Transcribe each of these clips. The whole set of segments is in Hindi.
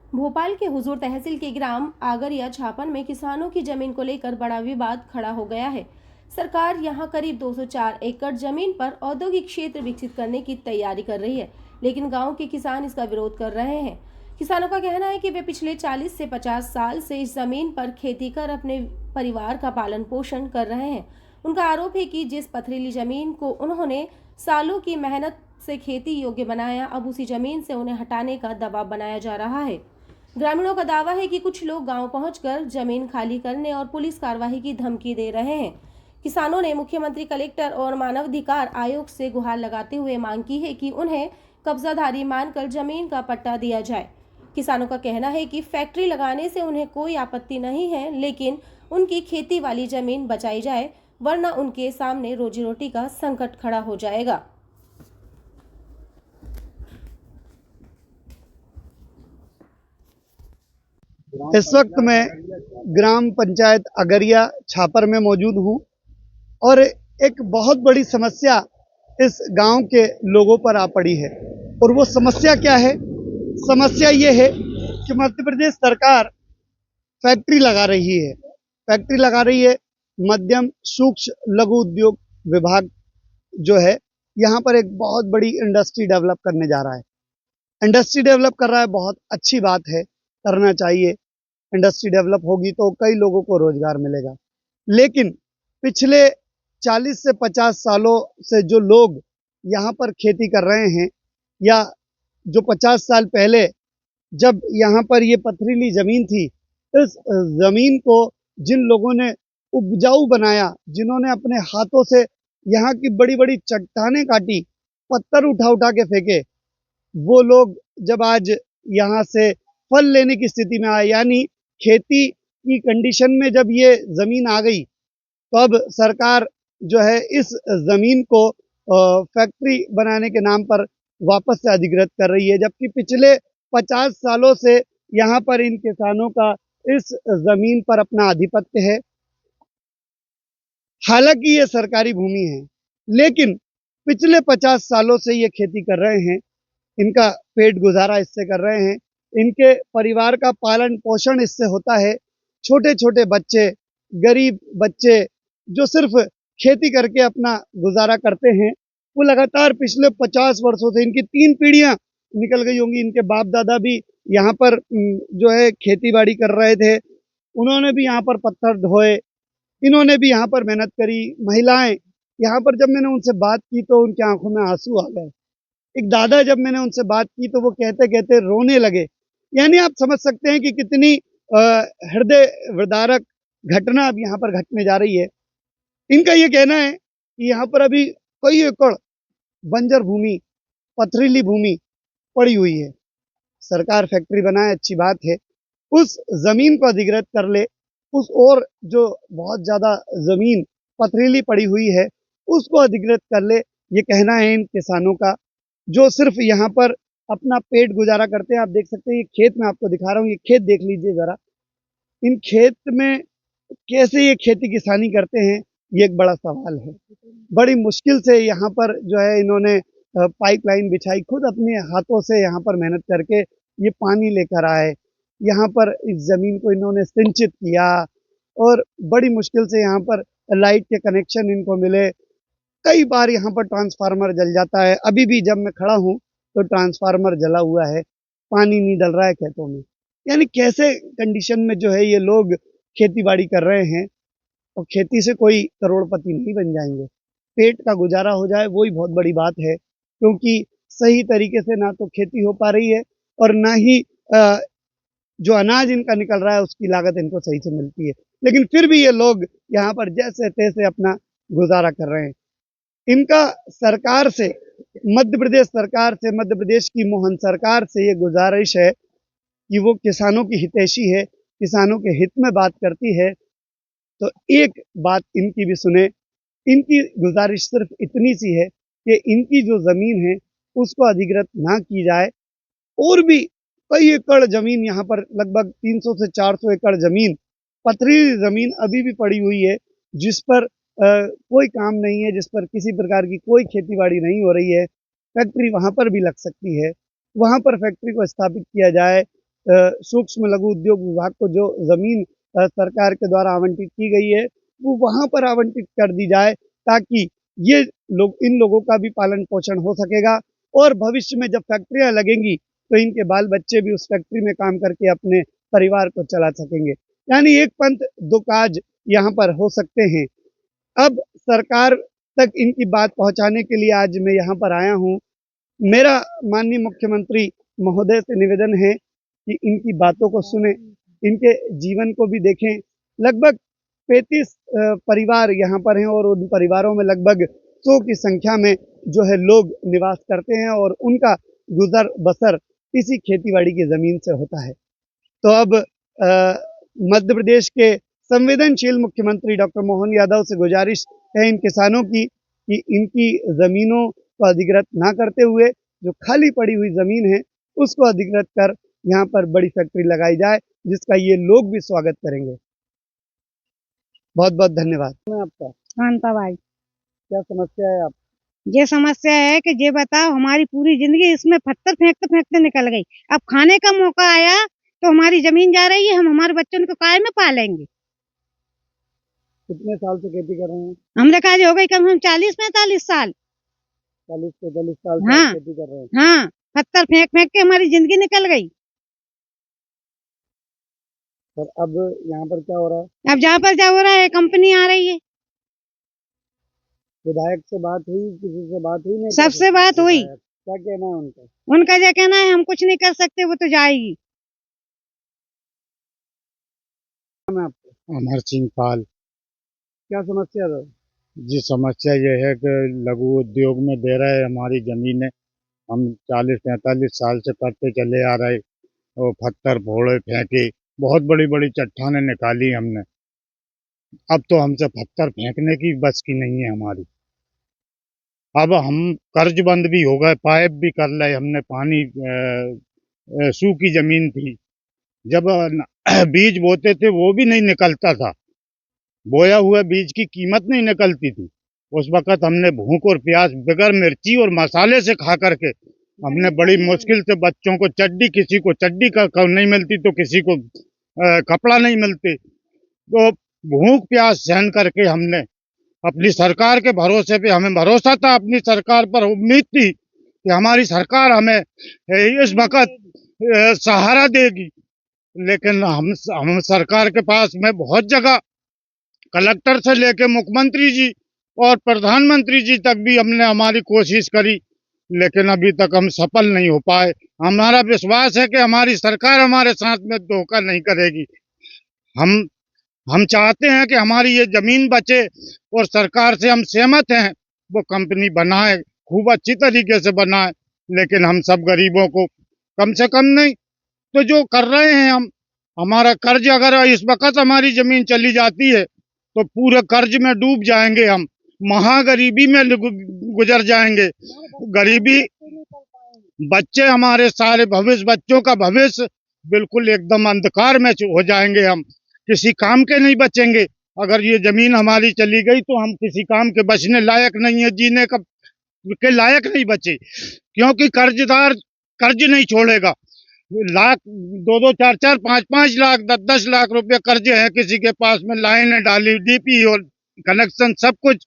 भोपाल के हुजूर तहसील के ग्राम आगरिया छापन में किसानों की जमीन को लेकर बड़ा विवाद खड़ा हो गया है। सरकार यहां करीब 204 एकड़ जमीन पर औद्योगिक क्षेत्र विकसित करने की तैयारी कर रही है, लेकिन गांव के किसान इसका विरोध कर रहे हैं। किसानों का कहना है कि वे पिछले 40 से 50 साल से इस जमीन पर खेती कर अपने परिवार का पालन पोषण कर रहे हैं। उनका आरोप है कि जिस पथरीली जमीन को उन्होंने सालों की मेहनत से खेती योग्य बनाया, अब उसी जमीन से उन्हें हटाने का दबाव बनाया जा रहा है। ग्रामीणों का दावा है कि कुछ लोग गांव पहुंचकर जमीन खाली करने और पुलिस कार्रवाई की धमकी दे रहे हैं। किसानों ने मुख्यमंत्री, कलेक्टर और मानवाधिकार आयोग से गुहार लगाते हुए मांग की है कि उन्हें कब्जाधारी मानकर जमीन का पट्टा दिया जाए। किसानों का कहना है कि फैक्ट्री लगाने से उन्हें कोई आपत्ति नहीं है, लेकिन उनकी खेती वाली जमीन बचाई जाए, वरना उनके सामने रोजी रोटी का संकट खड़ा हो जाएगा। इस वक्त मैं ग्राम पंचायत अगरिया छापर में मौजूद हूँ और एक बहुत बड़ी समस्या इस गांव के लोगों पर आ पड़ी है। और वो समस्या क्या है? समस्या ये है कि मध्य प्रदेश सरकार फैक्ट्री लगा रही है। फैक्ट्री लगा रही है। मध्यम सूक्ष्म लघु उद्योग विभाग जो है यहाँ पर एक बहुत बड़ी इंडस्ट्री डेवलप करने जा रहा है। इंडस्ट्री डेवलप कर रहा है, बहुत अच्छी बात है, करना चाहिए। इंडस्ट्री डेवलप होगी तो कई लोगों को रोजगार मिलेगा। लेकिन पिछले 40 से 50 सालों से जो लोग यहाँ पर खेती कर रहे हैं, या जो 50 साल पहले जब यहाँ पर ये पथरीली जमीन थी, इस जमीन को जिन लोगों ने उपजाऊ बनाया, जिन्होंने अपने हाथों से यहाँ की बड़ी बड़ी चट्टानें काटी, पत्थर उठा उठा के फेंके, वो लोग जब आज यहाँ से फल लेने की स्थिति में आए, यानी खेती की कंडीशन में जब ये जमीन आ गई, तो अब सरकार जो है इस जमीन को फैक्ट्री बनाने के नाम पर वापस से अधिग्रहित कर रही है। जबकि पिछले 50 सालों से यहाँ पर इन किसानों का इस जमीन पर अपना आधिपत्य है। हालांकि ये सरकारी भूमि है, लेकिन पिछले 50 सालों से ये खेती कर रहे हैं। इनका पेट गुजारा इससे कर रहे हैं। इनके परिवार का पालन पोषण इससे होता है। छोटे छोटे बच्चे, गरीब बच्चे जो सिर्फ खेती करके अपना गुजारा करते हैं, वो लगातार पिछले 50 वर्षों से, इनकी 3 पीढ़ियां निकल गई होंगी। इनके बाप दादा भी यहाँ पर जो है खेती बाड़ी कर रहे थे। उन्होंने भी यहाँ पर पत्थर ढोए, इन्होंने भी यहाँ पर मेहनत करी। महिलाएं यहाँ पर, जब मैंने उनसे बात की तो उनकी आंखों में आंसू आ गए। एक दादा, जब मैंने उनसे बात की तो वो कहते कहते रोने लगे। यानी आप समझ सकते हैं कि कितनी हृदय विदारक घटना अब यहाँ पर घटने जा रही है। इनका ये कहना है कि यहाँ पर अभी कई एकड़ बंजर भूमि, पथरीली भूमि पड़ी हुई है। सरकार फैक्ट्री बनाए, अच्छी बात है, उस जमीन को अधिग्रहित कर ले। उस और जो बहुत ज्यादा जमीन पथरीली पड़ी हुई है, उसको अधिग्रहित कर ले, ये कहना है इन किसानों का, जो सिर्फ यहाँ पर अपना पेट गुजारा करते हैं। आप देख सकते हैं ये खेत मैं आपको दिखा रहा हूँ, ये खेत देख लीजिए जरा। इन खेत में कैसे ये खेती किसानी करते हैं, ये एक बड़ा सवाल है। बड़ी मुश्किल से यहाँ पर जो है इन्होंने पाइपलाइन बिछाई, खुद अपने हाथों से यहाँ पर मेहनत करके ये पानी लेकर आए, यहाँ पर इस जमीन को इन्होंने सिंचित किया, और बड़ी मुश्किल से यहाँ पर लाइट के कनेक्शन इनको मिले। कई बार यहाँ पर ट्रांसफार्मर जल जाता है। अभी भी जब मैं खड़ा हूँ तो ट्रांसफार्मर जला हुआ है, पानी नहीं डल रहा है खेतों में। यानी कैसे कंडीशन में जो है ये लोग खेती बाड़ी कर रहे हैं, और खेती से कोई करोड़पति नहीं बन जाएंगे। पेट का गुजारा हो जाए, वही बहुत बड़ी बात है, क्योंकि सही तरीके से ना तो खेती हो पा रही है, और ना ही जो अनाज इनका निकल रहा है उसकी लागत इनको सही से मिलती है। लेकिन फिर भी ये लोग यहाँ पर जैसे तैसे अपना गुजारा कर रहे हैं। इनका सरकार से, मध्य प्रदेश सरकार से, मध्य प्रदेश की मोहन सरकार से ये गुजारिश है कि वो किसानों की हितैषी है, किसानों के हित में बात करती है, तो एक बात इनकी भी सुने। इनकी गुजारिश सिर्फ इतनी सी है कि इनकी जो जमीन है उसको अधिग्रहित ना की जाए। और भी कई एकड़ जमीन यहाँ पर, लगभग 300 से 400 एकड़ जमीन, पथरीली जमीन अभी भी पड़ी हुई है, जिस पर कोई काम नहीं है, जिस पर किसी प्रकार की कोई खेतीबाड़ी नहीं हो रही है। फैक्ट्री वहां पर भी लग सकती है, वहां पर फैक्ट्री को स्थापित किया जाए सूक्ष्म लघु उद्योग विभाग को जो जमीन सरकार के द्वारा आवंटित की गई है वो वहां पर आवंटित कर दी जाए, ताकि ये लोग, इन लोगों का भी पालन पोषण हो सकेगा और भविष्य में जब फैक्ट्रियां लगेंगी तो इनके बाल बच्चे भी उस फैक्ट्री में काम करके अपने परिवार को चला सकेंगे। यानी एक पंथ दो काज यहाँ पर हो सकते हैं। अब सरकार तक इनकी बात पहुंचाने के लिए आज मैं यहाँ पर आया हूँ। मेरा माननीय मुख्यमंत्री महोदय से निवेदन है कि इनकी बातों को सुने, इनके जीवन को भी देखें। लगभग 35 परिवार यहाँ पर हैं और उन परिवारों में लगभग 100 की संख्या में जो है लोग निवास करते हैं और उनका गुजर बसर इसी खेतीबाड़ी की जमीन से होता है। तो अब मध्य प्रदेश के संवेदनशील मुख्यमंत्री डॉक्टर मोहन यादव से गुजारिश है इन किसानों की कि इनकी जमीनों को अधिग्रहण ना करते हुए जो खाली पड़ी हुई जमीन है उसको अधिग्रहण कर यहाँ पर बड़ी फैक्ट्री लगाई जाए, जिसका ये लोग भी स्वागत करेंगे। बहुत बहुत धन्यवाद। मैं आपका शांता भाई, क्या समस्या है? आप ये समस्या है कि ये बताओ, हमारी पूरी जिंदगी इसमें पत्थर फेंकते फेंकते निकल गई। अब खाने का मौका आया तो हमारी जमीन जा रही है, हम हमारे बच्चों को काय में पालेंगे। कितने साल से खेती कर रहे हैं? हमने कहा हो गई कम से कम 40-45 साल। 40-45 साल से हाँ, खेती कर रहे हैं। हाँ, पत्थर फेंक फेंक के हमारी जिंदगी निकल गई। पर अब यहाँ पर क्या हो रहा है? अब जहाँ पर जा हो रहा है, कंपनी आ रही है। विधायक से बात हुई, किसी से बात हुई? नहीं, सबसे बात हुई। क्या कहना है उनका? उनका ये कहना है हम कुछ नहीं कर सकते, वो तो जाएगी। अमर सिंह पाल। क्या समस्या है? जी, समस्या यह है कि लघु उद्योग में दे रहे हमारी जमीनें, हम 40-45 साल से करते चले आ रहे और पत्थर फोड़े फेंके, बहुत बड़ी बड़ी चट्टानें निकाली हमने। अब तो हमसे पत्थर फेंकने की बस की नहीं है हमारी। अब हम कर्जबंद भी हो गए, पाइप भी कर रहे हमने। पानी सूखी जमीन थी, जब बीज बोते थे वो भी नहीं निकलता था, बोया हुआ बीज की कीमत नहीं निकलती थी। उस वक्त हमने भूख और प्यास बगैर मिर्ची और मसाले से खा करके हमने बड़ी मुश्किल से बच्चों को चड्डी, किसी को चड्डी का नहीं मिलती तो किसी को कपड़ा नहीं मिलते, तो भूख प्यास सहन करके हमने अपनी सरकार के भरोसे पे, हमें भरोसा था अपनी सरकार पर, उम्मीद थी कि हमारी सरकार हमें इस वक्त सहारा देगी। लेकिन हम सरकार के पास में बहुत जगह, कलेक्टर से लेके मुख्यमंत्री जी और प्रधानमंत्री जी तक भी हमने हमारी कोशिश करी, लेकिन अभी तक हम सफल नहीं हो पाए। हमारा विश्वास है कि हमारी सरकार हमारे साथ में धोखा नहीं करेगी। हम चाहते हैं कि हमारी ये जमीन बचे और सरकार से हम सहमत हैं वो कंपनी बनाए, खूब अच्छी तरीके से बनाए, लेकिन हम सब गरीबों को कम से कम नहीं तो जो कर रहे हैं हम, हमारा कर्ज अगर इस वक्त हमारी जमीन चली जाती है तो पूरे कर्ज में डूब जाएंगे, हम महागरीबी में गुजर जाएंगे। गरीबी, बच्चे हमारे सारे भविष्य, बच्चों का भविष्य बिल्कुल एकदम अंधकार में हो जाएंगे, हम किसी काम के नहीं बचेंगे। अगर ये जमीन हमारी चली गई तो हम किसी काम के बचने लायक नहीं है, जीने का के लायक नहीं बचे, क्योंकि कर्जदार कर्ज नहीं छोड़ेगा। लाख, 2-2, 4-4, 5-5 लाख, 10-10 लाख रुपए कर्जे हैं किसी के पास में, लाइन डाली, डीपी और कनेक्शन सब कुछ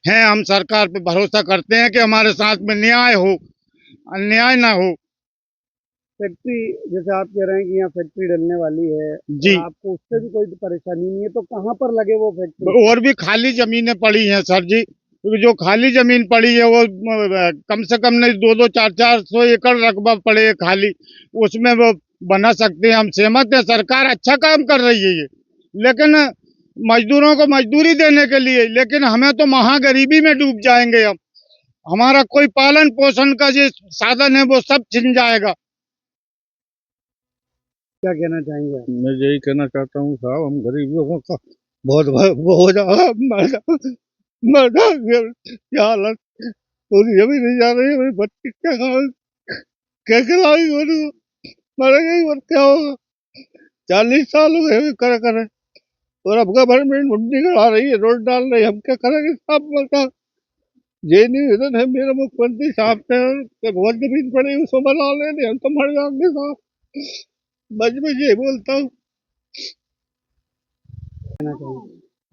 है। हम सरकार पे भरोसा करते हैं कि हमारे साथ में न्याय हो, अन्याय ना हो। फैक्ट्री, जैसे आप कह रहे हैं कि यहाँ फैक्ट्री डलने वाली है जी, आपको उससे भी कोई परेशानी नहीं है, तो कहाँ पर लगे वो फैक्ट्री? और भी खाली जमीनें पड़ी हैं सर जी, क्योंकि जो खाली जमीन पड़ी है वो कम से कम नहीं 2-2, 400 एकड़ रकबा पड़े है खाली, उसमें वो बना सकते हैं। हम सहमत हैं, सरकार अच्छा काम कर रही है ये, लेकिन मजदूरों को मजदूरी देने के लिए, लेकिन हमें तो महागरीबी में डूब जाएंगे हम। हमारा कोई पालन पोषण का जो साधन है वो सब छिन जाएगा। क्या कहना चाहेंगे आप? मैं यही कहना चाहता हूँ साहब, हम गरीबों का बहुत बोझ क्या हालत, पूरी जमीन नहीं जा रही है, मेरी बच्ची क्या क्या खिलाएगी, मरेगा ही और क्या होगा। 40 साल हो गए करे और अब गवर्नमेंट मुंडी करा रही है, रोड डाल रही है, हम क्या करेंगे साहब? बता, ये निवेदन है मेरा मुख्यमंत्री साहब से, बहुत जमीन पड़ी उसको बना लेने, हम तो मर जाएंगे साहब। बस मैं ये बोलता हूँ।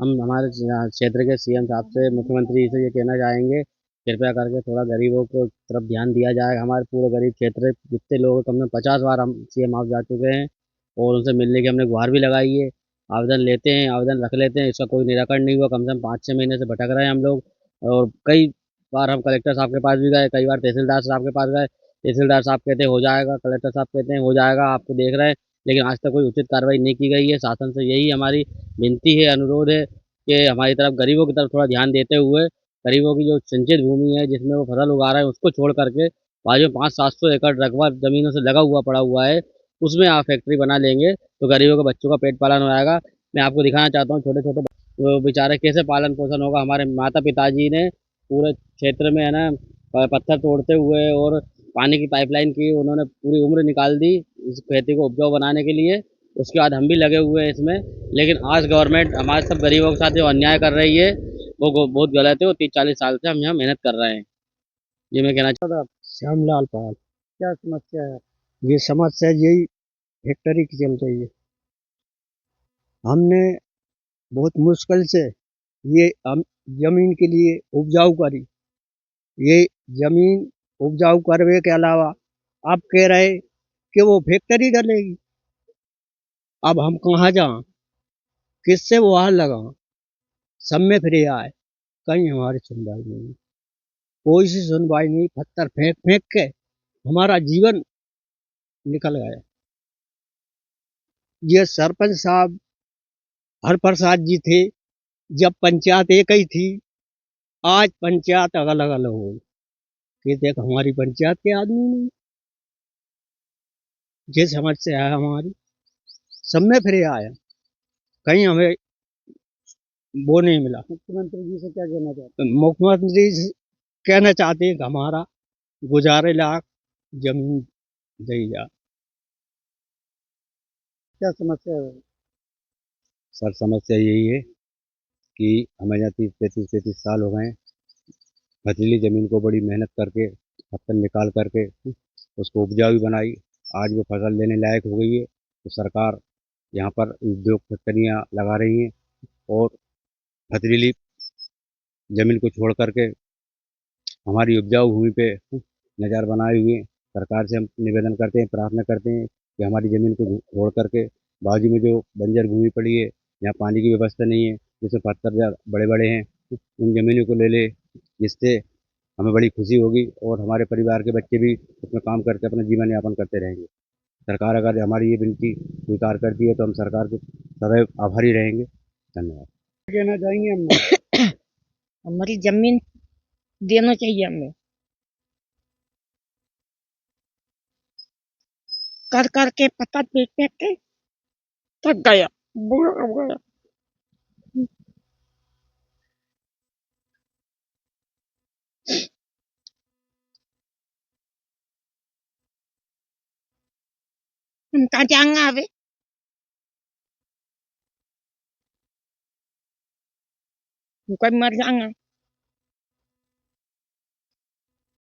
हम हमारे क्षेत्र के सीएम साहब से, मुख्यमंत्री से ये कहना चाहेंगे, कृपया करके थोड़ा गरीबों को तरफ ध्यान दिया जाए। हमारे पूरे गरीब क्षेत्र जितने लोग हैं, कम से कम 50 बार हम सीएम हाउस जा चुके हैं और उनसे मिलने की हमने गुहार भी लगाई है। आवेदन लेते हैं, आवेदन रख लेते हैं, इसका कोई निराकरण नहीं हुआ। कम से कम 5-6 महीने से भटक रहे हैं हम लोग और कई बार हम कलेक्टर साहब के पास भी गए, कई बार तहसीलदार साहब के पास गए। तहसीलदार साहब कहते हैं हो जाएगा, कलेक्टर साहब कहते हैं हो जाएगा, आपको देख रहे हैं, लेकिन आज तक कोई उचित कार्रवाई नहीं की गई है। शासन से यही हमारी विनती है, अनुरोध है कि हमारी तरफ गरीबों की तरफ थोड़ा ध्यान देते हुए गरीबों की जो सिंचित भूमि है जिसमें वो फसल उगा रहे हैं उसको छोड़ करके बाजू में 500-700 एकड़ रकबा जमीनों से लगा हुआ पड़ा हुआ है, उसमें आप फैक्ट्री बना लेंगे तो गरीबों के बच्चों का पेट पालन हो जाएगा। मैं आपको दिखाना चाहता हूँ छोटे छोटे वो बेचारे कैसे पालन पोषण होगा। हमारे माता पिताजी ने पूरे क्षेत्र में है ना पत्थर तोड़ते हुए और पानी की पाइपलाइन की उन्होंने पूरी उम्र निकाल दी इस खेती को उपजाऊ बनाने के लिए। उसके बाद हम भी लगे हुए हैं इसमें, लेकिन आज गवर्नमेंट हमारे सब गरीबों के साथ जो अन्याय कर रही है वो बहुत गलत है। वो 30-40 साल से हम यहाँ मेहनत कर रहे हैं। ये मैं कहना चाहता हूँ। श्यामलाल पाल। क्या समस्या है? ये समस्या यही फैक्ट्री की चल रही है। हमने बहुत मुश्किल से ये हम जमीन के लिए उपजाऊ करी। ये जमीन उपजाऊ करने के अलावा अब कह रहे कि वो फैक्ट्री डलेगी। अब हम कहाँ जाएं, किससे गुहार लगाएं? सब में फिर आए, कहीं हमारी सुनवाई नहीं, कोई सी सुनवाई नहीं। पत्थर फेंक फेंक के हमारा जीवन निकल गया। ये सरपंच साहब हरप्रसाद जी थे जब पंचायत एक ही थी, आज पंचायत अलग अलग हो गई। ये देख हमारी पंचायत के आदमी नहीं, ये समस्या है हमारी। सब में फिर आया, कहीं हमें वो नहीं मिला। मुख्यमंत्री जी से क्या कहना चाहते हैं? मुख्यमंत्री जी कहना चाहते हैं कि हमारा गुजारे लायक जमीन दी जाए। क्या समस्या है? सर समस्या यही है कि हमें यहाँ 30-35 साल हो गए हैं। पथरीली ज़मीन को बड़ी मेहनत करके पत्थर निकाल करके उसको उपजाऊ बनाई। आज वो फसल लेने लायक हो गई है तो सरकार यहाँ पर उद्योग फैक्ट्रियाँ लगा रही हैं और पथरीली ज़मीन को छोड़ करके हमारी उपजाऊ भूमि पे नज़र बनाए हुए हैं। सरकार से हम निवेदन करते हैं, प्रार्थना करते हैं कि हमारी ज़मीन को छोड़ करके बाजू में जो बंजर भूमि पड़ी है, यहाँ पानी की व्यवस्था नहीं है, जिसमें पत्थर बड़े बड़े हैं, उन ज़मीनों को ले ले, जिससे हमें बड़ी खुशी होगी और हमारे परिवार के बच्चे भी उसमें काम करके अपना जीवन यापन करते रहेंगे। सरकार अगर हमारी ये विनती स्वीकार करती है तो हम सरकार के सदैव आभारी रहेंगे। धन्यवाद। कहना चाहेंगे हम? हमारी जमीन देना चाहिए हमें। कर कर के पत्थर फेंक फेंक के थक गया, बुरा हो गया। हम कहाँ जाएंगे अभी? हम कहीं मर जाएंगे।